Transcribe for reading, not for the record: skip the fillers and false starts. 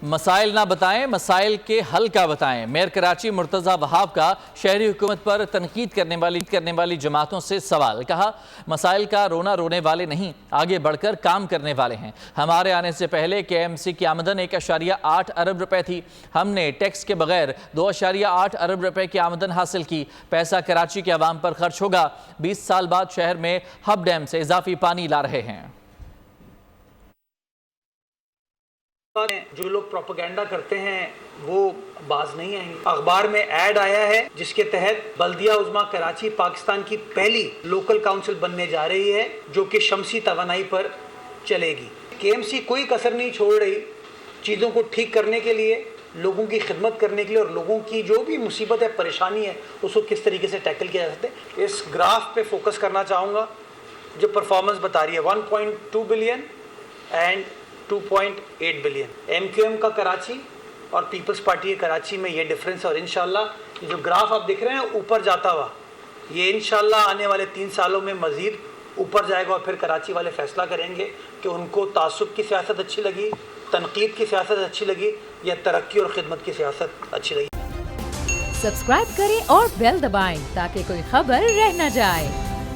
مسائل نہ بتائیں، مسائل کے حل کا بتائیں۔ میئر کراچی مرتضی وہاب کا شہری حکومت پر تنقید کرنے والی جماعتوں سے سوال۔ کہا مسائل کا رونا رونے والے نہیں، آگے بڑھ کر کام کرنے والے ہیں۔ ہمارے آنے سے پہلے KMC کی آمدن 1.8 ارب روپے تھی، ہم نے ٹیکس کے بغیر 2.8 ارب روپے کی آمدن حاصل کی۔ پیسہ کراچی کے عوام پر خرچ ہوگا۔ 20 سال بعد شہر میں ہب ڈیم سے اضافی پانی لا رہے ہیں۔ جو لوگ پروپیگنڈا کرتے ہیں وہ باز نہیں آئیں گے۔ اخبار میں ایڈ آیا ہے جس کے تحت بلدیہ عظمیٰ کراچی پاکستان کی پہلی لوکل کاؤنسل بننے جا رہی ہے جو کہ شمسی توانائی پر چلے گی۔ KMC کوئی کسر نہیں چھوڑ رہی چیزوں کو ٹھیک کرنے کے لیے، لوگوں کی خدمت کرنے کے لیے، اور لوگوں کی جو بھی مصیبت ہے، پریشانی ہے، اس کو کس طریقے سے ٹیکل کیا جا سکتا ہے۔ اس گراف پہ فوکس کرنا چاہوں گا جو پرفارمنس بتا رہی ہے 1.2 بلین اینڈ 2.8 بلین۔ MQM کا کراچی اور پیپلز پارٹی کراچی میں یہ ڈفرنس ہے، اور انشاءاللہ یہ جو گراف آپ دیکھ رہے ہیں اوپر جاتا ہوا، یہ انشاءاللہ آنے والے 3 سالوں میں مزید اوپر جائے گا، اور پھر کراچی والے فیصلہ کریں گے کہ ان کو تعصب کی سیاست اچھی لگی، تنقید کی سیاست اچھی لگی، یا ترقی اور خدمت کی سیاست اچھی لگی۔ سبسکرائب کریں اور بیل دبائیں تاکہ کوئی خبر رہ نہ جائے۔